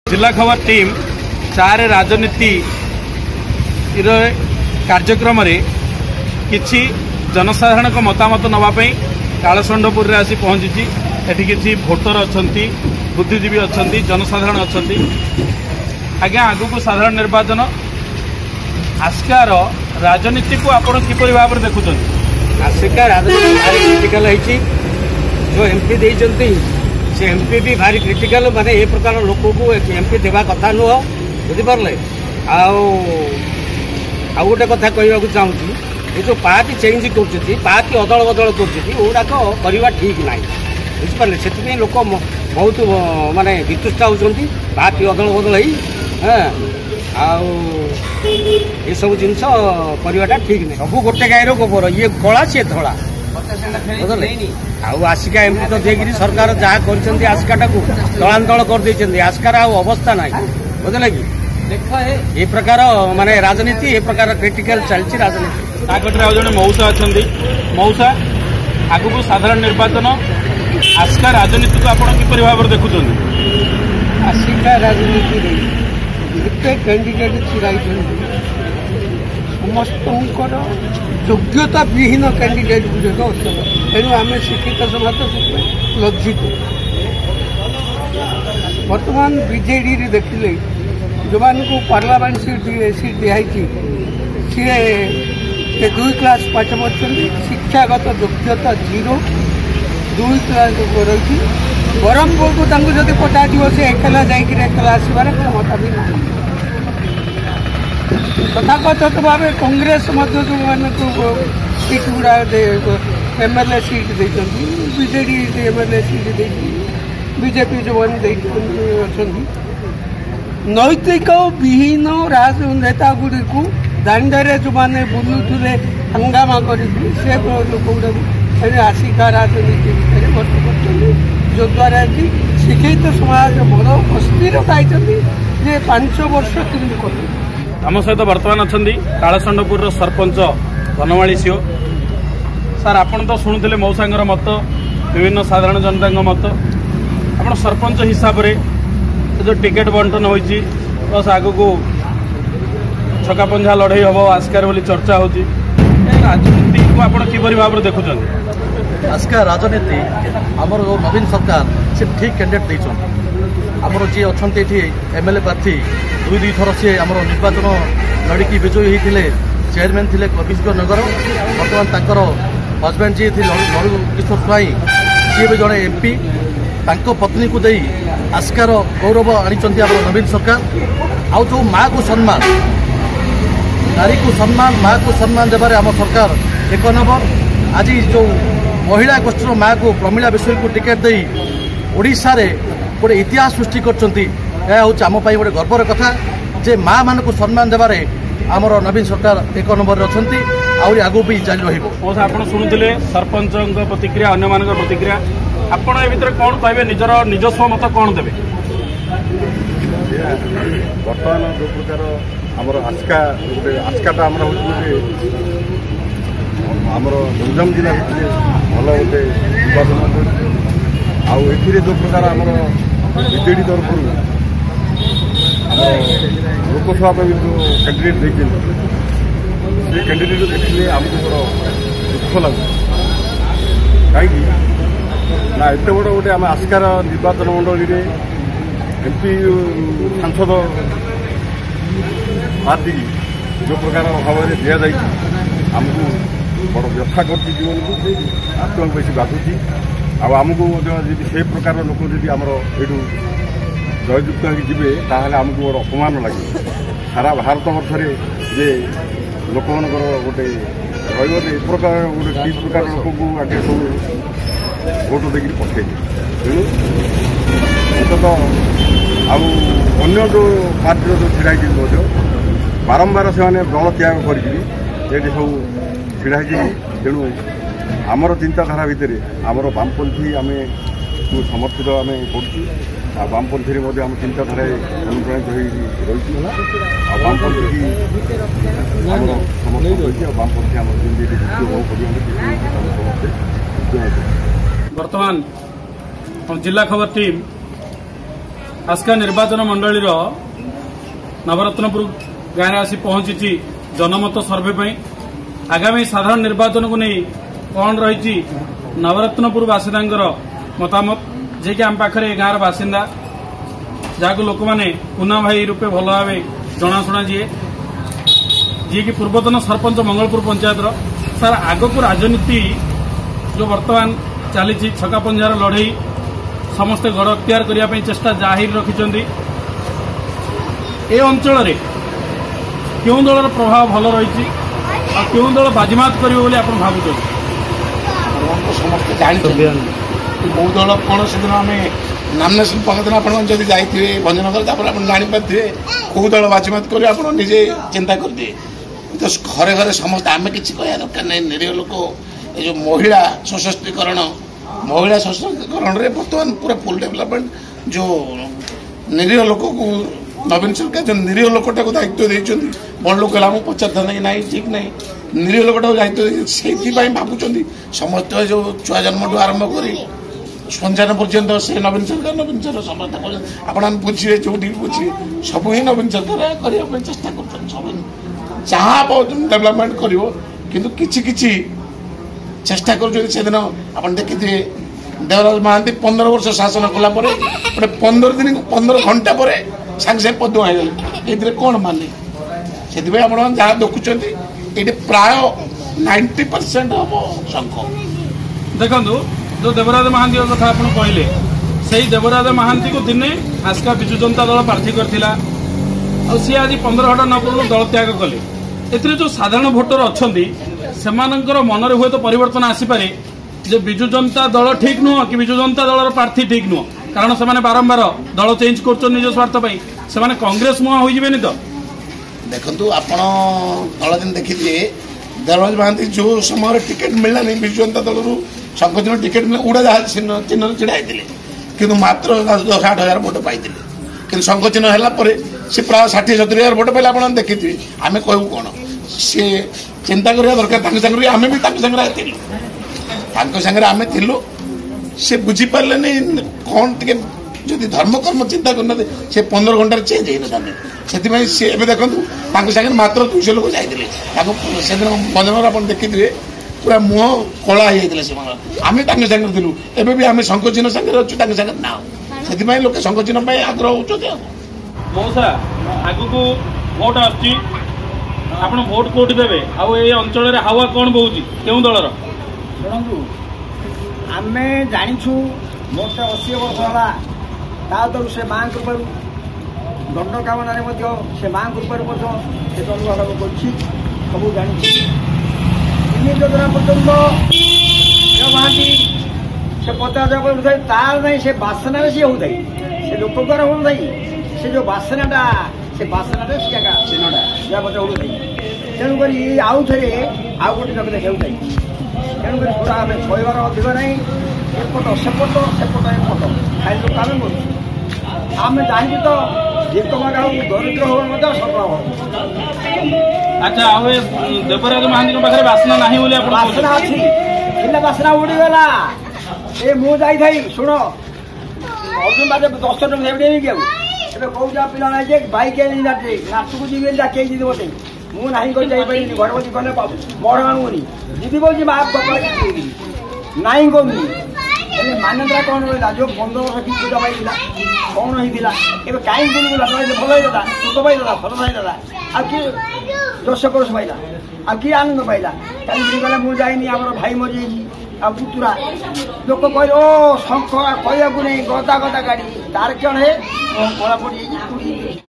जिला खबर टीम चार राजनीति कार्यक्रम किछि जनसाधारण मतामत नापी कालसंडपुर रे आसी पहुंची। एठी किछि भोटर अछंती, बुद्धिजीवी अछंती, जनसाधारण अछंती। आज्ञा आगु साधारण निर्वाचन आस्कार राजनीति को आपण किपरि भाव देखुछन? आस्कार राजनीति भारी क्रिटिकल है। जो एमपी देइचंती से एमपी भी भारी क्रिटिकल, माने ए प्रकार लोक को एमपी देवा कथा नुह। बुझिपारे आ गोटे कथा कहवाक चाहूँगी, ये जो पार्टी चेंज कर पार्टी अदल बदल करवाक करवा ठीक ना। बुझिपारे से लोक बहुत माने वितुष्टा होती पार्टी अदल बदल हो। ये सब जिन करवाटा ठीक नहीं। सब गोटे गाईर गोबर, ये कला सी धला आसिका एमपी तो देखिए सरकार जहाँ कर आस्काटा को दलांतल कर आस्कार अवस्था ना। बुझल कि ये प्रकार माने राजनीति ये प्रकार क्रिटिकल चलती राजनीति। जड़े मौसा अच्छा मौसा आगु साधारण निर्वाचन आस्का राजनीति को आप किपरि भाव देखुं? आसिका राजनीति एते कैंडिडेट छिड़ाई समस्त योग्यता विहीन कैंडिडेट गुड़िक तेणु आम शिक्षित समाज लज्जित। बर्तमान बीजेडी देखिले जो मानू पार्लियामेंट सीट दिखाई सी 2 क्लास पाठ पढ़ते, शिक्षागत योग्यता 0, 2 क्लास रही। ब्रह्मपुर को जब पठाଯିव से एकला जाकला आसबार क्षमता भी ना। तथाकथित भाव कांग्रेस जो मानक सीट गुड़ा एमएलए सीट देती, बीजेडी एमएलए सीट दे, बीजेपी जो मैंने अच्छा नैतिक विहीन राजनेता गुड़ी को दांडे जो मैंने बुलूले हंगामा कर लोक गुड़ा आसिका राजनीति भितर गत कर, जो द्वारा कि शिक्षित समाज बड़ अस्थिरता जे 5 वर्ष केमती कर। आम सहित बर्तमान अच्छा कालसंडपुर सरपंच बनमाली सीओ सर, आपन तो शुणुते मौसांगर मत, विभिन्न साधारण जनता मत। आप सरपंच हिसाब से जो टिकेट बंटन होती बस आगु को छकापंझा लड़ई हम आस्कार बोली चर्चा होती, राजनीति को आप किपरि भाव देखुं? आस्का राजनीति आमर जो नवीन सरकार से ठीक कैंडिडेट देछन। आमर जी अच्छा एमएलए प्रार्थी 2 थर सी आम निर्वाचन लड़की विजयी होते, चेयरमैन थे कविश्वर नगर। बर्तमान तक हजबैंड जी थे लड़ू किशोर स्वाई, सी भी जड़े एमपी। पत्नी को दे आस्कार गौरव आनी नवीन सरकार। आउ जो माँ को सम्मान, नारी को सम्मान, माँ को सम्मान देवारे आम सरकार 1 नंबर। आज जो महिला गोष्ठी माँ को प्रमिला विषय को टिकेट दे ओडिशा रे गोटे इतिहास सृष्टि करछंती। यह आम गोटे गर्वर कथा जे माँ मान को सम्मान देवारे आमर नवीन सरकार 1 नंबर अच्छी। आगू भी जारी रही। आप शुणुते सरपंच प्रतिक्रिया, अन्य मान प्रतिक्रिया, आपण ए भितर कौन कहे? निजर निजस्व मत कौन देवे? बर्तमान जो प्रकार आमर आस्काटा आमर आमर गंजाम जिला भर भल गोटे निर्वाचन आउ जो प्रकार आमर बीजेडी तरफ लोकसभा भी जो कैंडिडेट देखते से कैंडिडेट देखिए आमको बड़ा दुख लगे। कहीं ना एत बड़ गोटे आम आस्कार निर्वाचन मंडली में एमपी सांसद पार्टी जो प्रकार भाव में दि जाए आमको बड़ व्यथा कर जीवन को आत्मा बेसी बाधुची। आमको से प्रकार लोक जी आमर यू जययुक्त होते आमको बड़ अपमान लगे। सारा भारत वर्ष जे लोक गोटे रही प्रकार गोटे कि प्रकार लोक को आगे सब भोट देकर पठे। तेणु अंततः आउ जो पार्टी जो ढड़ा बारंबार से दल त्याग कर सब ढड़ा। तेणु आमर चिंताधारा भितर आमर वामपंथी आम समर्थित आम कर ଆଉ ବାମପନ୍ଥୀରେ ମଧ୍ୟ ଆମ ଚିନ୍ତାଧାରା ଅନୁପ୍ରାଣିତ ହୋଇ ରହିଛି। ଆଉ ବାମପନ୍ଥୀ ଆମର ସମସ୍ତ ରହିଛି। ଆଉ ବାମପନ୍ଥୀ ଆମର ଯେମିତି ବିଜୟ ବହୁ ପରିମାଣରେ ସମସ୍ତେ ବର୍ତ୍ତମାନ ଜିଲ୍ଲା ଖବର ଟିମ୍ ଆସ୍କା ନିର୍ବାଚନ ମଣ୍ଡଳୀର ନବରତ୍ନପୁର ଗାଁରେ ଆସି ପହଞ୍ଚିଛି ଜନମତ ସର୍ଭେ ପାଇଁ। ଆଗାମୀ ସାଧାରଣ ନିର୍ବାଚନକୁ ନେଇ କ'ଣ ରହିଛି ନବରତ୍ନପୁର ବାସିନ୍ଦାଙ୍କର ମତାମତ, ଯିଏକି ଆମ ପାଖରେ ଏ ଗାଁର ବାସିନ୍ଦା, ଯାହାକୁ ଲୋକମାନେ ପୁନା ଭାଇ ରୂପେ ଭଲ ଭାବେ ଜଣାଶୁଣା, ଯିଏକି ପୂର୍ବତନ ସରପଞ୍ଚ ମଙ୍ଗଳପୁର ପଞ୍ଚାୟତର। ସାର୍, ଆଗକୁ ରାଜନୀତି जो वर्तमान चली छका पंजार लड़ई समस्ते गड़ अख्तियार करने चेष्टा जाहिर रखिंट ए अंचल क्यों दलर प्रभाव भल रही क्यों दल बाजीमात करेंगे भावुं समस्ते जानते कौ दल कौन से दिन आम नामिनेसन पकड़ आप जाइए भंजनगर आप जापारे कौ दल बाजीमात कर निजे चिंता करदे तो घरे घरे समस्त आम कि कह दरकार नहीं। निरीह लोक ये जो महिला सशक्तिकरण बर्तमान पूरा फुल डेवलपमेंट जो निरीह लोक को नवीन सरकार जो निरीह लोकटा को दायित्व देते बड़ लोक पचार था कि ना ठीक ना निरीह लोकटा को दायित्व से भावुं समस्त जो छुआ जन्म आरंभ कर संजान पर्यंत से नवीन सरकार समर्थ कर आप बुझे जो बुझे सब ही नवीन सरकार करने चेष्टा कर जहाँ डेवलपमेंट कर चेष्टा कर दिन आप देखिए देवराज महांती 15 वर्ष शासन कला 15 दिन 15 घंटा पर सांगे पद्म हो कौन माने से आप जहाँ देखुं ये प्राय 90% हम शंख देखु जो देवराज महांती कथा आप कहले से देवराज महांती को दिने आस्का विजु जनता दल प्रार्थी करथिला सी आज 15 घंटा नपुर दल त्याग कले एथिरे जो साधारण भोटर अच्छी से मनरे हुए तो परिवर्तन आसीपे जे विजु जनता दल ठीक नुह कि विजु जनता दल प्रार्थी ठीक नुह कारण से बारंबार दल चेंज कर निज स्वार्थ से कांग्रेस मुहा हो तो देखु आप दल दिन देखिए देवराज महांती जो समय टिकेट मिलला नहीं विजु जनता दल संकोचन टिकेट मिले उड़ाजाहाज चिन्ह छिड़ा होते कि मात्र 60,000 भोट पाई कि संकोचन है सी प्राय 60-70,000 भोट पाइले आप देखिए आम कहू कौन सी चिंता करवा दरकार आम भी सागर आम थिलु से बुझीपारे नहीं कौन टे जो धर्म कर्म चिंता करना से 15 घंटे चेंज होता से देखो सागर मात्र 200 लोग जाते से दिन भंजनगर आप देखिए पूरा मुह कला होता से आम सागर थिलु एवं भी आम संकोचन सागर अच्छु सागर ना से लोग संकोचन आग्रह होते मौसा आगु भोट आसुची आप भोट कौटी देवे अंचल हावा कौन बहु क्यों दलर शुणु आम जाचु मोर 80 वर्ष है से माँ कृपा दंड कामना से माँ कृपा से अनुभाव कर सब जानी योजना पर्यटन महांती से 50,000 तार नहीं से बासना सी होता से लोक द्वारा हो से जो बासनाटा से बासनाटा सीटा जहाँ पचा उड़ू तेणुक आउ थे आउ गोटे जगह देखा तेणुक पूरा आम कहबार अधिक ना एपट सेपट सेपट एपट खाली लोक आम करूँ आम जानी तो जेतमा दरिद्र हो सफल हो अच्छा देवराज महांती पाखे बासना ना बासना अच्छी बासना उड़ीगला ए मुझे शुण अर्जुन बाजे 10 टन नहीं क्या कौन पिला ना बैक नाचक जी डाके दीदी मत मुझे घर बस कले मड़ आनुनी दीदी बोल नाई कौन मान्यता कौन रहा जो 15 वर्ष की पूजा पाई कौन होता ए कहीं भूलगला भल होता सुख पाइला भल पाइला आ किए जश कोष पाइला आ किए आनंद पाइला कहीं गले मुझे जाइनी आम भाई मरी आ पुतुरा लोक कह ओ शंख कहू नहीं गदा गदा गाड़ी तार कौन है कला पड़ी